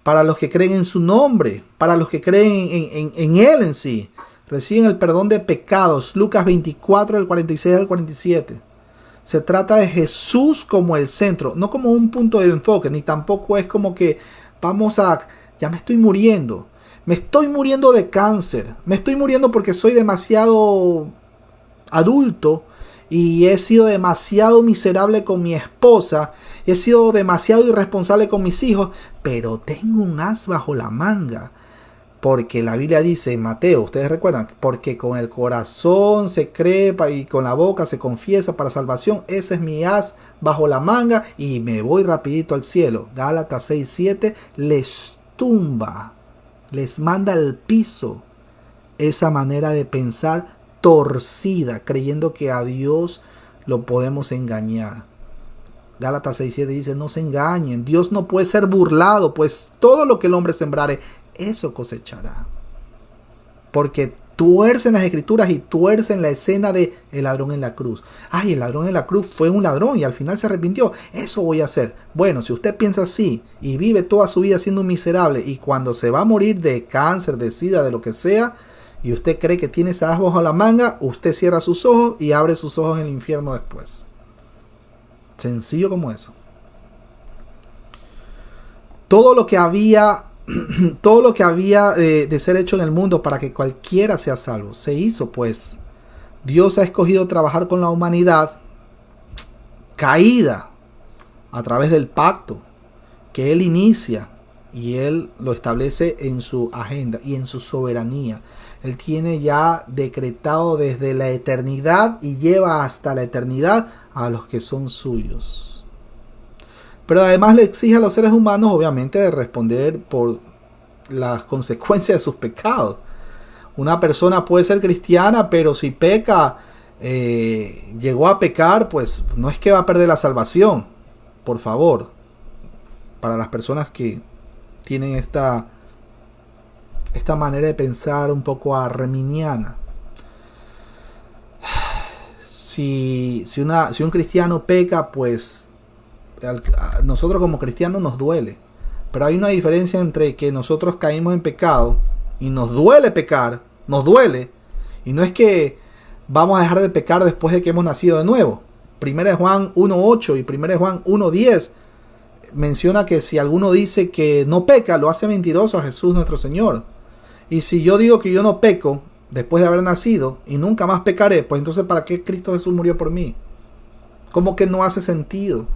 para los que creen en su nombre, para los que creen en él en sí. Reciben el perdón de pecados. Lucas 24, del 46 al 47. Se trata de Jesús como el centro, no como un punto de enfoque, ni tampoco es como que ya me estoy muriendo. Me estoy muriendo de cáncer. Me estoy muriendo porque soy demasiado adulto y he sido demasiado miserable con mi esposa. He sido demasiado irresponsable con mis hijos, pero tengo un as bajo la manga. Porque la Biblia dice en Mateo, ustedes recuerdan, porque con el corazón se cree y con la boca se confiesa para salvación. Ese es mi as bajo la manga y me voy rapidito al cielo. Gálatas 6:7 les tumba, les manda al piso esa manera de pensar torcida, creyendo que a Dios lo podemos engañar. Gálatas 6:7 dice, no se engañen, Dios no puede ser burlado, pues todo lo que el hombre sembrare, eso cosechará. Porque tuercen las escrituras y tuercen la escena de el ladrón en la cruz. Ay, el ladrón en la cruz fue un ladrón y al final se arrepintió. Eso voy a hacer. Bueno, si usted piensa así y vive toda su vida siendo un miserable y cuando se va a morir de cáncer, de sida, de lo que sea, y usted cree que tiene esa as bajo la manga, usted cierra sus ojos y abre sus ojos en el infierno después. Sencillo como eso. Todo lo que había de ser hecho en el mundo para que cualquiera sea salvo, se hizo, pues. Dios ha escogido trabajar con la humanidad caída a través del pacto que Él inicia y Él lo establece en su agenda y en su soberanía. Él tiene ya decretado desde la eternidad y lleva hasta la eternidad a los que son suyos. Pero además le exige a los seres humanos, obviamente, de responder por las consecuencias de sus pecados. Una persona puede ser cristiana, pero si peca, llegó a pecar, pues no es que va a perder la salvación. Por favor, para las personas que tienen esta manera de pensar un poco arminiana. Si un cristiano peca, pues a nosotros como cristianos nos duele. Pero hay una diferencia entre que nosotros caímos en pecado y nos duele pecar, nos duele, y no es que vamos a dejar de pecar después de que hemos nacido de nuevo. 1 Juan 1:8 y 1 Juan 1:10 menciona que si alguno dice que no peca, lo hace mentiroso a Jesús nuestro Señor. Y si yo digo que yo no peco después de haber nacido y nunca más pecaré, pues entonces ¿para qué Cristo Jesús murió por mí? ¿Cómo que no hace sentido?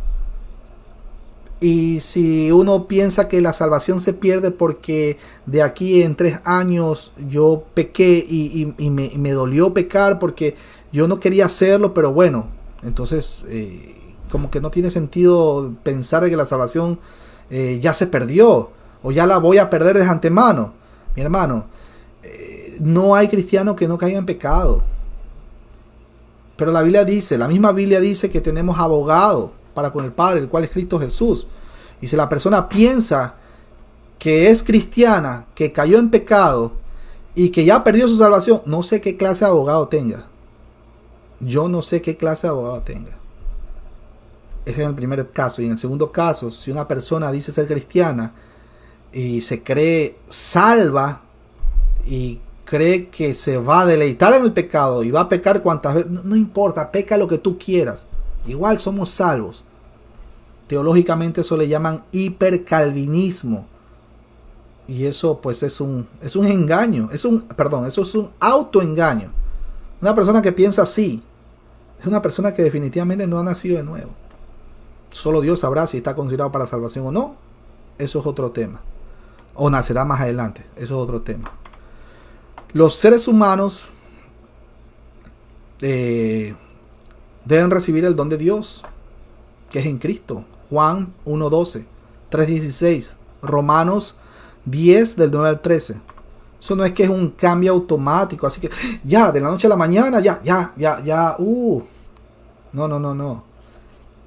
Y si uno piensa que la salvación se pierde porque de aquí en 3 años yo pequé y me dolió pecar porque yo no quería hacerlo, pero bueno, entonces como que no tiene sentido pensar que la salvación ya se perdió o ya la voy a perder de antemano. Mi hermano, no hay cristiano que no caiga en pecado. Pero la misma Biblia dice que tenemos abogado para con el Padre, el cual es Cristo Jesús. Y si la persona piensa que es cristiana, que cayó en pecado y que ya perdió su salvación, no sé qué clase de abogado tenga. Yo no sé qué clase de abogado tenga. Ese es el primer caso. Y en el segundo caso, si una persona dice ser cristiana y se cree salva y cree que se va a deleitar en el pecado y va a pecar cuantas veces, no importa, peca lo que tú quieras. Igual somos salvos. Teológicamente eso le llaman hipercalvinismo. Y eso pues es un engaño. Eso es un autoengaño. Una persona que piensa así es una persona que definitivamente no ha nacido de nuevo. Solo Dios sabrá si está considerado para salvación o no. Eso es otro tema. O nacerá más adelante. Eso es otro tema. Los seres humanos deben recibir el don de Dios, que es en Cristo. Juan 1:12, 3:16, Romanos 10 del 9 al 13. Eso no es que es un cambio automático, así que ya, de la noche a la mañana, no.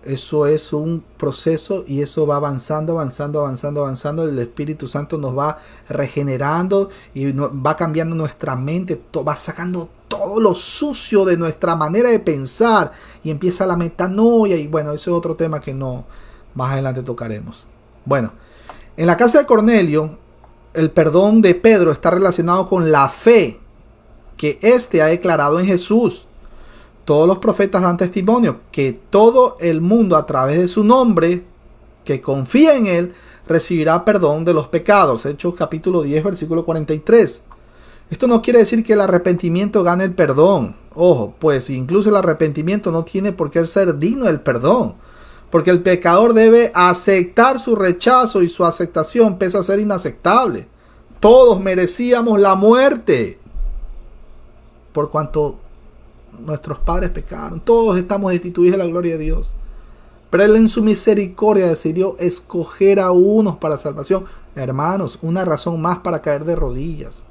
Eso es un proceso y eso va avanzando. El Espíritu Santo nos va regenerando y va cambiando nuestra mente, va sacando todo lo sucio de nuestra manera de pensar y empieza la metanoia. Y bueno, ese es otro tema que no más adelante tocaremos. Bueno, en la casa de Cornelio, el perdón de Pedro está relacionado con la fe que éste ha declarado en Jesús. Todos los profetas dan testimonio que todo el mundo a través de su nombre, que confía en él, recibirá perdón de los pecados. Hechos capítulo 10, versículo 43. Esto no quiere decir que el arrepentimiento gane el perdón. Ojo, pues incluso el arrepentimiento no tiene por qué ser digno del perdón. Porque el pecador debe aceptar su rechazo y su aceptación pese a ser inaceptable. Todos merecíamos la muerte por cuanto nuestros padres pecaron. Todos estamos destituidos de la gloria de Dios. Pero Él en su misericordia decidió escoger a unos para salvación. Hermanos, una razón más para caer de rodillas.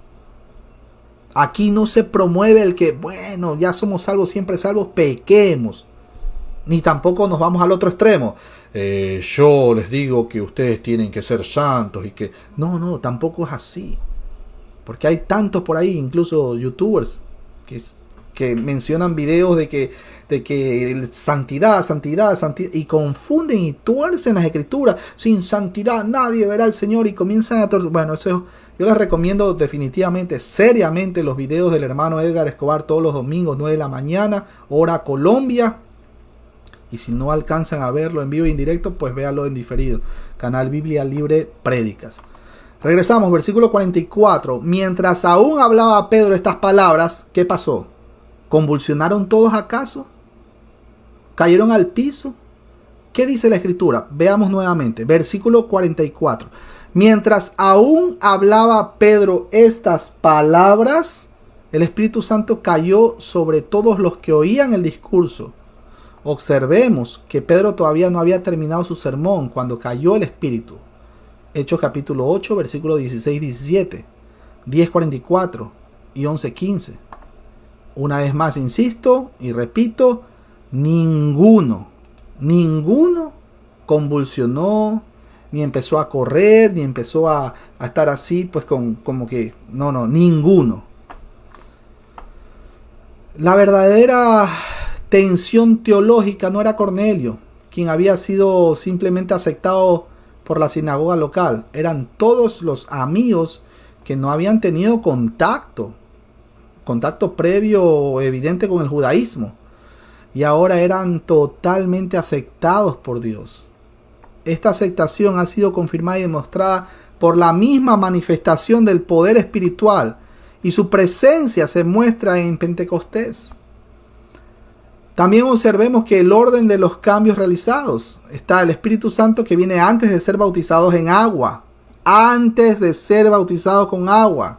Aquí no se promueve el que, bueno, ya somos salvos, siempre salvos, pequemos. Ni tampoco nos vamos al otro extremo. Yo les digo que ustedes tienen que ser santos y que... No, tampoco es así. Porque hay tantos por ahí, incluso youtubers, que mencionan videos de que santidad, y confunden y tuercen las escrituras. Sin santidad nadie verá al Señor, y comienzan a torcer. Bueno, eso yo les recomiendo definitivamente, seriamente, los videos del hermano Edgar Escobar todos los domingos, 9 de la mañana, hora Colombia. Y si no alcanzan a verlo en vivo e indirecto, pues véanlo en diferido. Canal Biblia Libre Prédicas. Regresamos, versículo 44. Mientras aún hablaba Pedro estas palabras, ¿qué pasó? ¿Convulsionaron todos acaso? ¿Cayeron al piso? ¿Qué dice la escritura? Veamos nuevamente, versículo 44. Mientras aún hablaba Pedro estas palabras, el Espíritu Santo cayó sobre todos los que oían el discurso. Observemos que Pedro todavía no había terminado su sermón cuando cayó el Espíritu. Hechos capítulo 8, versículo 16-17, 10-44 y 11-15. Una vez más insisto y repito, ninguno convulsionó, ni empezó a correr, ni empezó a estar así, pues como que, ninguno. La verdadera tensión teológica no era Cornelio, quien había sido simplemente aceptado por la sinagoga local. Eran todos los amigos que no habían tenido contacto previo evidente con el judaísmo, y ahora eran totalmente aceptados por Dios. Esta aceptación ha sido confirmada y demostrada por la misma manifestación del poder espiritual, y su presencia se muestra en Pentecostés. También observemos que el orden de los cambios realizados está el Espíritu Santo, que viene antes de ser bautizados en agua. Antes de ser bautizados con agua.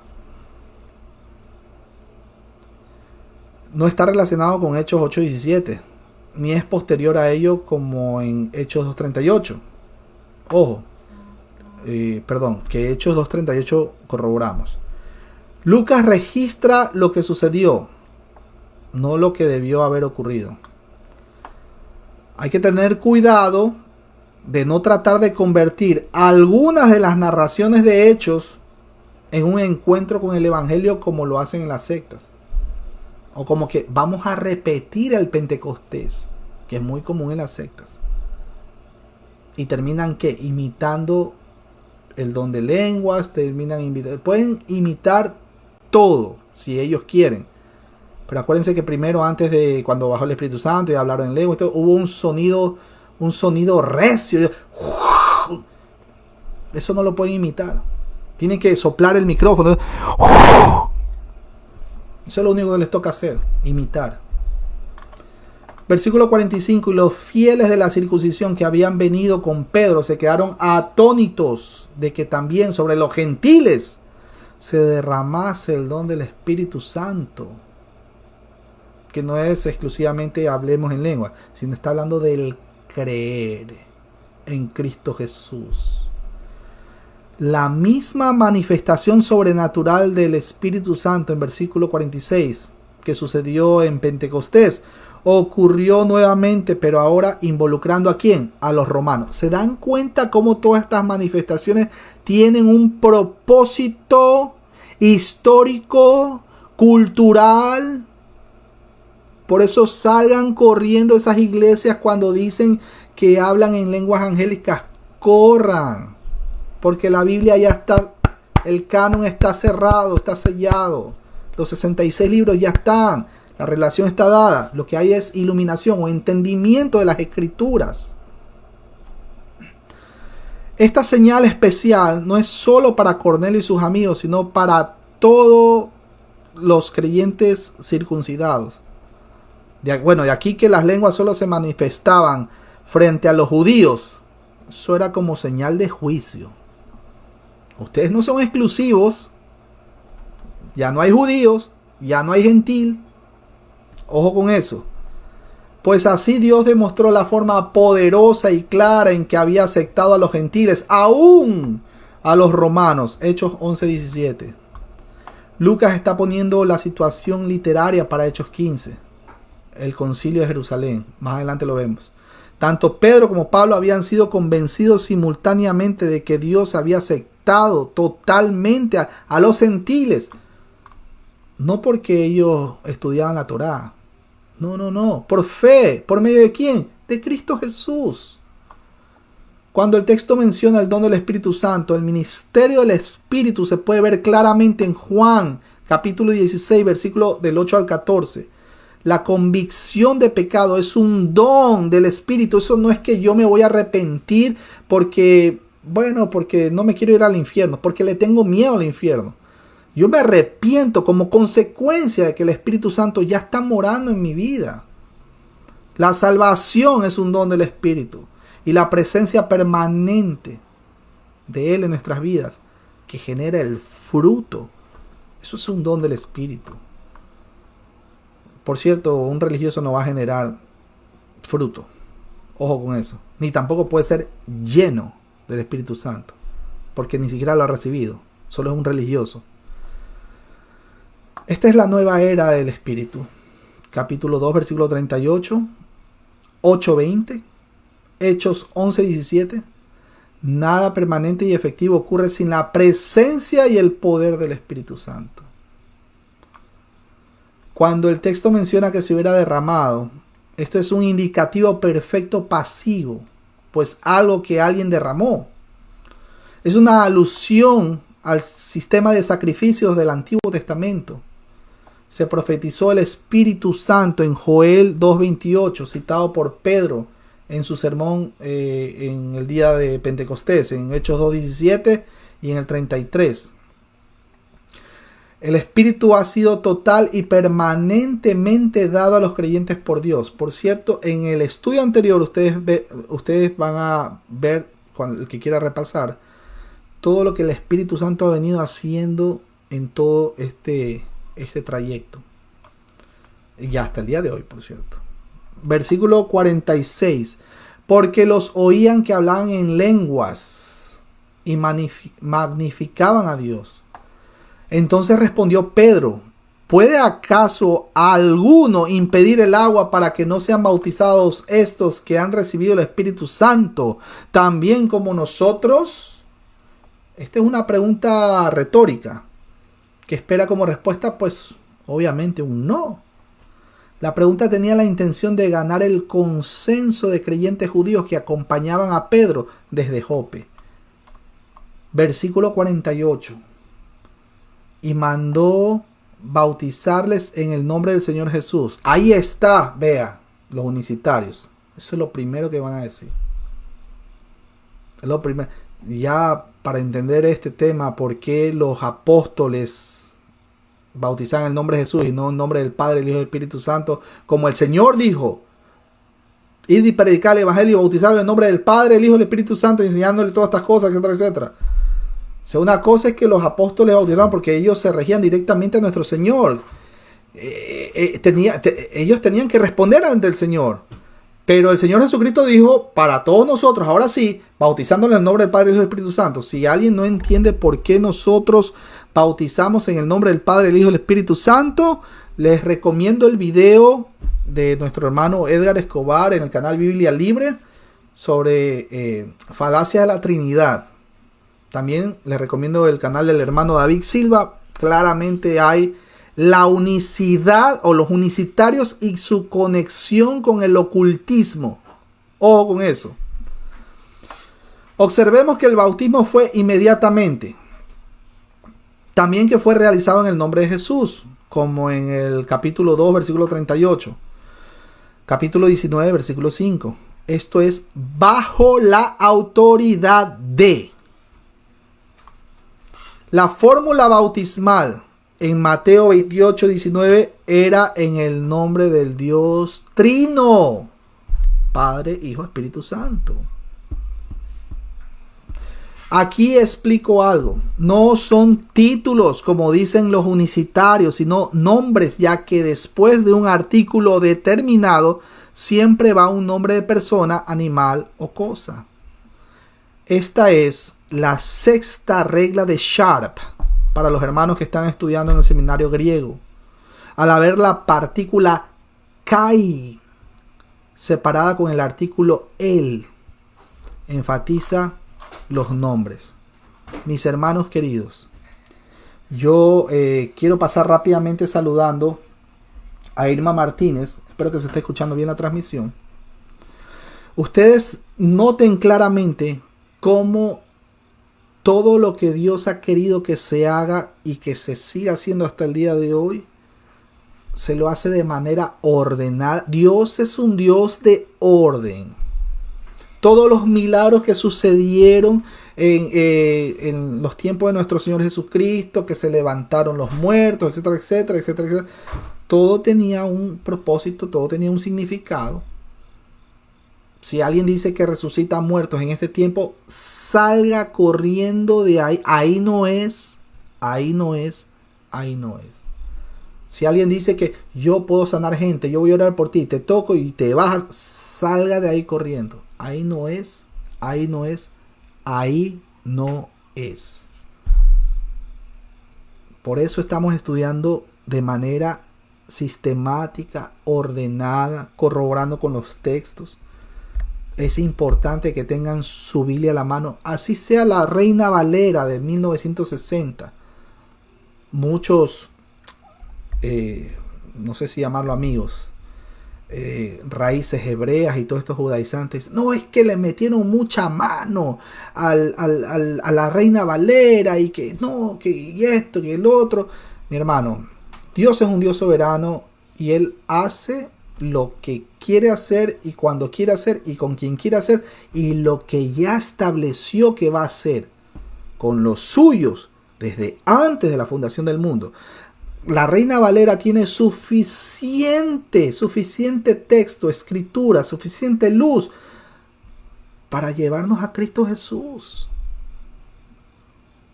No está relacionado con Hechos 8:17, ni es posterior a ello como en Hechos 2:38. Ojo, que Hechos 2:38 corroboramos. Lucas registra lo que sucedió, no lo que debió haber ocurrido. Hay que tener cuidado de no tratar de convertir algunas de las narraciones de Hechos en un encuentro con el Evangelio, como lo hacen en las sectas. O como que vamos a repetir el Pentecostés, que es muy común en las sectas. Y terminan imitando el don de lenguas, pueden imitar todo si ellos quieren. Pero acuérdense que primero, antes de cuando bajó el Espíritu Santo y hablaron en lengua, hubo un sonido recio. Eso no lo pueden imitar. Tienen que soplar el micrófono. Eso es lo único que les toca hacer, imitar. Versículo 45. Y los fieles de la circuncisión que habían venido con Pedro se quedaron atónitos de que también sobre los gentiles se derramase el don del Espíritu Santo. que no es exclusivamente hablemos en lengua, sino está hablando del creer en Cristo Jesús. La misma manifestación sobrenatural del Espíritu Santo en versículo 46 que sucedió en Pentecostés ocurrió nuevamente, pero ahora involucrando ¿a quién? A los romanos. ¿Se dan cuenta cómo todas estas manifestaciones tienen un propósito histórico, cultural? Por eso salgan corriendo esas iglesias cuando dicen que hablan en lenguas angélicas. Corran, porque la Biblia ya está, el canon está cerrado, está sellado. Los 66 libros ya están. La relación está dada. Lo que hay es iluminación o entendimiento de las escrituras. Esta señal especial no es solo para Cornelio y sus amigos, sino para todos los creyentes circuncidados. De aquí que las lenguas solo se manifestaban frente a los judíos. Eso era como señal de juicio. Ustedes no son exclusivos. Ya no hay judíos, ya no hay gentil. Ojo con eso. Pues así Dios demostró la forma poderosa y clara en que había aceptado a los gentiles, aún a los romanos. Hechos 11:17. Lucas está poniendo la situación literaria para Hechos 15. El concilio de Jerusalén. Más adelante lo vemos. Tanto Pedro como Pablo habían sido convencidos simultáneamente de que Dios había aceptado totalmente a los gentiles. No porque ellos estudiaban la Torá. No. Por fe. ¿Por medio de quién? De Cristo Jesús. Cuando el texto menciona el don del Espíritu Santo, el ministerio del Espíritu se puede ver claramente en Juan, capítulo 16, versículo del 8 al 14. La convicción de pecado es un don del Espíritu. Eso no es que yo me voy a arrepentir porque no me quiero ir al infierno, porque le tengo miedo al infierno. Yo me arrepiento como consecuencia de que el Espíritu Santo ya está morando en mi vida. La salvación es un don del Espíritu y la presencia permanente de Él en nuestras vidas que genera el fruto. Eso es un don del Espíritu. Por cierto, un religioso no va a generar fruto. Ojo con eso. Ni tampoco puede ser lleno del Espíritu Santo, porque ni siquiera lo ha recibido. Solo es un religioso. Esta es la nueva era del Espíritu. Capítulo 2, versículo 38, 8:20, Hechos 11:17. Nada permanente y efectivo ocurre sin la presencia y el poder del Espíritu Santo. Cuando el texto menciona que se hubiera derramado, esto es un indicativo perfecto pasivo, pues algo que alguien derramó. Es una alusión al sistema de sacrificios del Antiguo Testamento. Se profetizó el Espíritu Santo en Joel 2:28, citado por Pedro en su sermón en el día de Pentecostés, en Hechos 2:17 y en el 33. El Espíritu ha sido total y permanentemente dado a los creyentes por Dios. Por cierto, en el estudio anterior ustedes van a ver, cuando el que quiera repasar, todo lo que el Espíritu Santo ha venido haciendo en todo este trayecto. Y hasta el día de hoy, por cierto. Versículo 46. Porque los oían que hablaban en lenguas y magnificaban a Dios. Entonces respondió Pedro: ¿puede acaso alguno impedir el agua para que no sean bautizados estos que han recibido el Espíritu Santo, también como nosotros? Esta es una pregunta retórica que espera como respuesta, pues, obviamente un no. La pregunta tenía la intención de ganar el consenso de creyentes judíos que acompañaban a Pedro desde Jope. Versículo 48. Y mandó bautizarles en el nombre del Señor Jesús. Ahí está, vea, los unicitarios. Eso es lo primero que van a decir. Es lo primero. Ya para entender este tema, ¿por qué los apóstoles bautizaban en el nombre de Jesús y no en nombre del Padre, el Hijo y el Espíritu Santo? Como el Señor dijo: id y predicar el Evangelio y bautizarlo en el nombre del Padre, el Hijo y el Espíritu Santo, enseñándole todas estas cosas, etcétera, etcétera. O sea, una cosa es que los apóstoles bautizaron porque ellos se regían directamente a nuestro Señor. ellos tenían que responder ante el Señor. Pero el Señor Jesucristo dijo para todos nosotros, ahora sí, bautizándole en el nombre del Padre, Hijo y Espíritu Santo. Si alguien no entiende por qué nosotros bautizamos en el nombre del Padre, el Hijo y el Espíritu Santo, les recomiendo el video de nuestro hermano Edgar Escobar en el canal Biblia Libre sobre falacias de la Trinidad. También les recomiendo el canal del hermano David Silva. Claramente hay la unicidad o los unicitarios y su conexión con el ocultismo. Ojo con eso. Observemos que el bautismo fue inmediatamente. También que fue realizado en el nombre de Jesús, como en el capítulo 2, versículo 38. Capítulo 19, versículo 5. Esto es bajo la autoridad de. La fórmula bautismal en Mateo 28, 19 era en el nombre del Dios Trino, Padre, Hijo, Espíritu Santo. Aquí explico algo. No son títulos como dicen los unicitarios, sino nombres, ya que después de un artículo determinado siempre va un nombre de persona, animal o cosa. Esta es la sexta regla de Sharp para los hermanos que están estudiando en el seminario griego. Al haber la partícula kai separada con el artículo el, enfatiza los nombres. Mis hermanos queridos, yo quiero pasar rápidamente saludando a Irma Martínez. Espero que se esté escuchando bien la transmisión. Ustedes noten claramente cómo todo lo que Dios ha querido que se haga y que se siga haciendo hasta el día de hoy, se lo hace de manera ordenada. Dios es un Dios de orden. Todos los milagros que sucedieron en los tiempos de nuestro Señor Jesucristo, que se levantaron los muertos, etcétera, etcétera, etcétera, etcétera, todo tenía un propósito, todo tenía un significado. Si alguien dice que resucita muertos en este tiempo, salga corriendo de ahí. Ahí no es, ahí no es, ahí no es. Si alguien dice que yo puedo sanar gente, yo voy a orar por ti, te toco y te bajas, salga de ahí corriendo. Ahí no es, ahí no es, ahí no es. Por eso estamos estudiando de manera sistemática, ordenada, corroborando con los textos. Es importante que tengan su Biblia a la mano, así sea la Reina Valera de 1960. Muchos, no sé si llamarlo amigos, raíces hebreas y todos estos judaizantes, no, es que le metieron mucha mano a la Reina Valera y que no, que y esto, que el otro. Mi hermano, Dios es un Dios soberano y Él hace lo que quiere hacer y cuando quiere hacer y con quien quiere hacer, y lo que ya estableció que va a hacer con los suyos desde antes de la fundación del mundo. La Reina Valera tiene suficiente texto, escritura, suficiente luz para llevarnos a Cristo Jesús.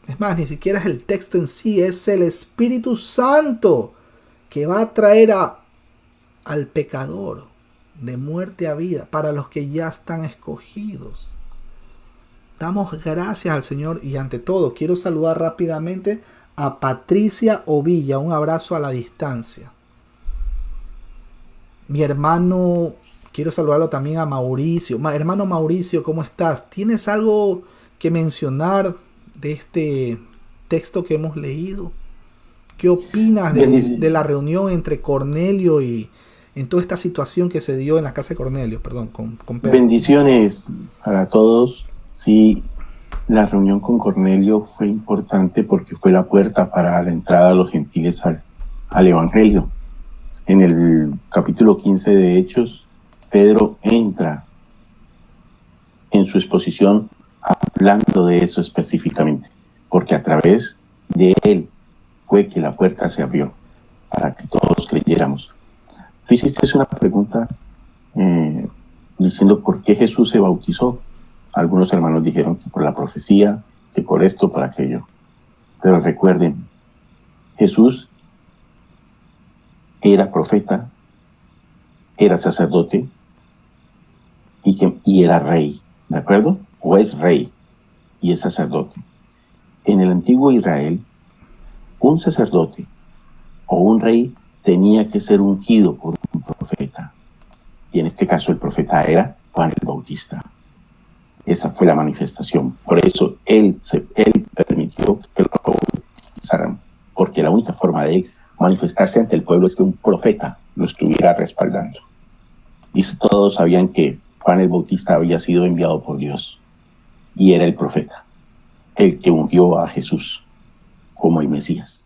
Es más, ni siquiera es el texto en sí, es el Espíritu Santo que va a traer al pecador de muerte a vida para los que ya están escogidos. Damos gracias al Señor y ante todo quiero saludar rápidamente a Patricia Ovilla, un abrazo a la distancia. Mi hermano, quiero saludarlo también a Mauricio. Hermano Mauricio, ¿cómo estás? ¿Tienes algo que mencionar de este texto que hemos leído? ¿Qué opinas de la reunión entre Cornelio y en toda esta situación que se dio en la casa de Cornelio, perdón, con Pedro? Bendiciones para todos. Sí, la reunión con Cornelio fue importante porque fue la puerta para la entrada de los gentiles al Evangelio. En el capítulo 15 de Hechos, Pedro entra en su exposición hablando de eso específicamente, porque a través de él fue que la puerta se abrió para que todos creyéramos. Tú hiciste una pregunta diciendo por qué Jesús se bautizó. Algunos hermanos dijeron que por la profecía, que por esto, por aquello. Pero recuerden, Jesús era profeta, era sacerdote y era rey, ¿de acuerdo? O es rey y es sacerdote. En el antiguo Israel, un sacerdote o un rey tenía que ser ungido por un profeta. Y en este caso el profeta era Juan el Bautista. Esa fue la manifestación. Por eso él permitió que lo bautizaran, porque la única forma de él manifestarse ante el pueblo es que un profeta lo estuviera respaldando. Y todos sabían que Juan el Bautista había sido enviado por Dios y era el profeta, el que ungió a Jesús como el Mesías.